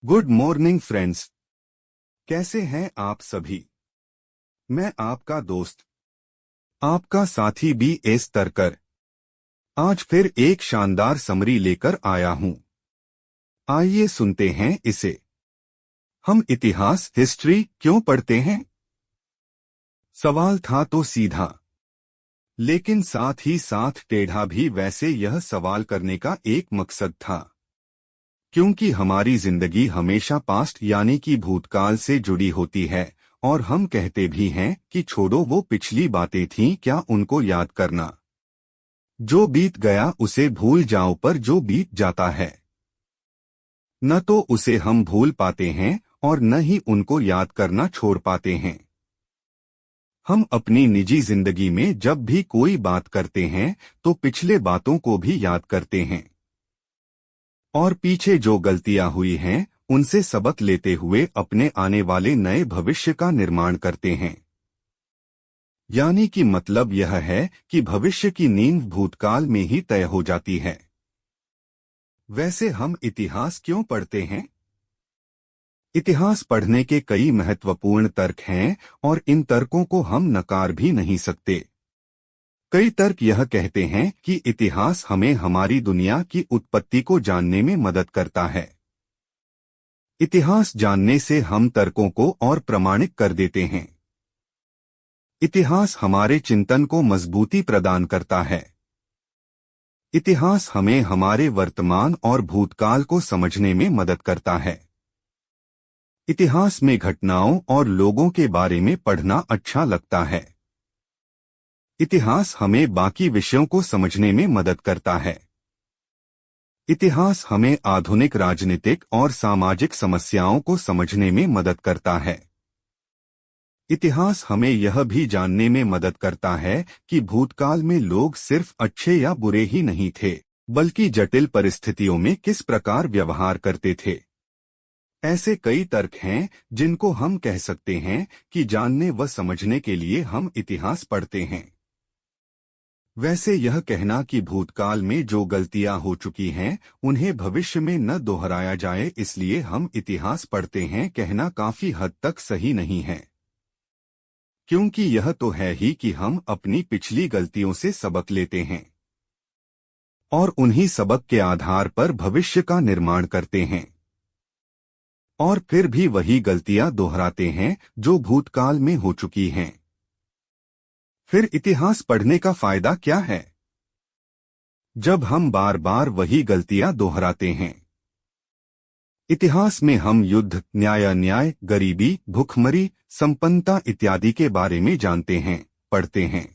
Good morning friends. कैसे हैं आप सभी। मैं आपका दोस्त, आपका साथी बी एस तरकर आज फिर एक शानदार समरी लेकर आया हूं। आइए सुनते हैं इसे। हम इतिहास हिस्ट्री क्यों पढ़ते हैं? सवाल था तो सीधा, लेकिन साथ ही साथ टेढ़ा भी। वैसे यह सवाल करने का एक मकसद था, क्योंकि हमारी जिंदगी हमेशा पास्ट यानी कि भूतकाल से जुड़ी होती है। और हम कहते भी हैं कि छोड़ो वो पिछली बातें थीं, क्या उनको याद करना। जो बीत गया उसे भूल जाओ, पर जो बीत जाता है न तो उसे हम भूल पाते हैं और न ही उनको याद करना छोड़ पाते हैं। हम अपनी निजी जिंदगी में जब भी कोई बात करते हैं तो पिछले बातों को भी याद करते हैं और पीछे जो गलतियां हुई हैं उनसे सबक लेते हुए अपने आने वाले नए भविष्य का निर्माण करते हैं। यानी कि मतलब यह है कि भविष्य की नींव भूतकाल में ही तय हो जाती है। वैसे हम इतिहास क्यों पढ़ते हैं? इतिहास पढ़ने के कई महत्वपूर्ण तर्क हैं और इन तर्कों को हम नकार भी नहीं सकते। कई तर्क यह कहते हैं कि इतिहास हमें हमारी दुनिया की उत्पत्ति को जानने में मदद करता है। इतिहास जानने से हम तर्कों को और प्रमाणित कर देते हैं। इतिहास हमारे चिंतन को मजबूती प्रदान करता है। इतिहास हमें हमारे वर्तमान और भूतकाल को समझने में मदद करता है। इतिहास में घटनाओं और लोगों के बारे में पढ़ना अच्छा लगता है। इतिहास हमें बाकी विषयों को समझने में मदद करता है। इतिहास हमें आधुनिक राजनीतिक और सामाजिक समस्याओं को समझने में मदद करता है। इतिहास हमें यह भी जानने में मदद करता है कि भूतकाल में लोग सिर्फ अच्छे या बुरे ही नहीं थे, बल्कि जटिल परिस्थितियों में किस प्रकार व्यवहार करते थे। ऐसे कई तर्क हैं जिनको हम कह सकते हैं कि जानने व समझने के लिए हम इतिहास पढ़ते हैं। वैसे यह कहना कि भूतकाल में जो गलतियां हो चुकी हैं उन्हें भविष्य में न दोहराया जाए इसलिए हम इतिहास पढ़ते हैं, कहना काफी हद तक सही नहीं है। क्योंकि यह तो है ही कि हम अपनी पिछली गलतियों से सबक लेते हैं और उन्हीं सबक के आधार पर भविष्य का निर्माण करते हैं और फिर भी वही गलतियां दोहराते हैं जो भूतकाल में हो चुकी हैं। फिर इतिहास पढ़ने का फायदा क्या है? जब हम बार बार वही गलतियां दोहराते हैं। इतिहास में हम युद्ध, न्याय, गरीबी, भूखमरी, संपन्नता इत्यादि के बारे में जानते हैं, पढ़ते हैं।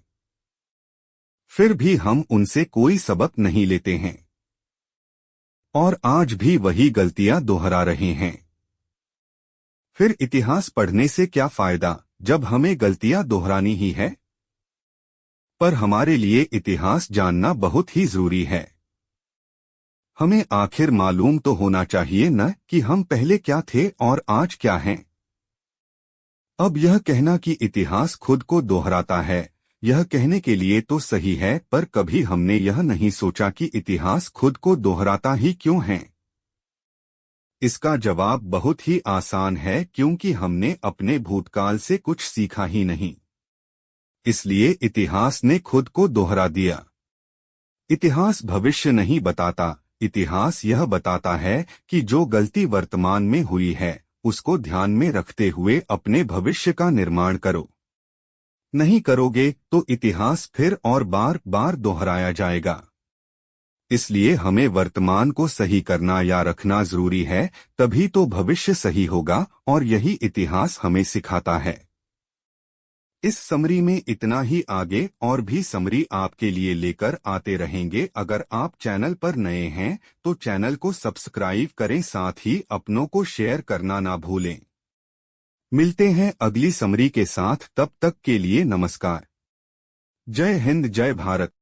फिर भी हम उनसे कोई सबक नहीं लेते हैं और आज भी वही गलतियां दोहरा रहे हैं। फिर इतिहास पढ़ने से क्या फायदा जब हमें गलतियां दोहरानी ही है? पर हमारे लिए इतिहास जानना बहुत ही जरूरी है। हमें आखिर मालूम तो होना चाहिए न कि हम पहले क्या थे और आज क्या हैं। अब यह कहना कि इतिहास खुद को दोहराता है, यह कहने के लिए तो सही है, पर कभी हमने यह नहीं सोचा कि इतिहास खुद को दोहराता ही क्यों है। इसका जवाब बहुत ही आसान है, क्योंकि हमने अपने भूतकाल से कुछ सीखा ही नहीं, इसलिए इतिहास ने खुद को दोहरा दिया। इतिहास भविष्य नहीं बताता, इतिहास यह बताता है कि जो गलती वर्तमान में हुई है उसको ध्यान में रखते हुए अपने भविष्य का निर्माण करो। नहीं करोगे तो इतिहास फिर और बार बार दोहराया जाएगा। इसलिए हमें वर्तमान को सही करना या रखना जरूरी है, तभी तो भविष्य सही होगा और यही इतिहास हमें सिखाता है। इस समरी में इतना ही, आगे और भी समरी आपके लिए लेकर आते रहेंगे। अगर आप चैनल पर नए हैं तो चैनल को सब्सक्राइब करें, साथ ही अपनों को शेयर करना ना भूलें। मिलते हैं अगली समरी के साथ, तब तक के लिए नमस्कार। जय हिंद, जय भारत।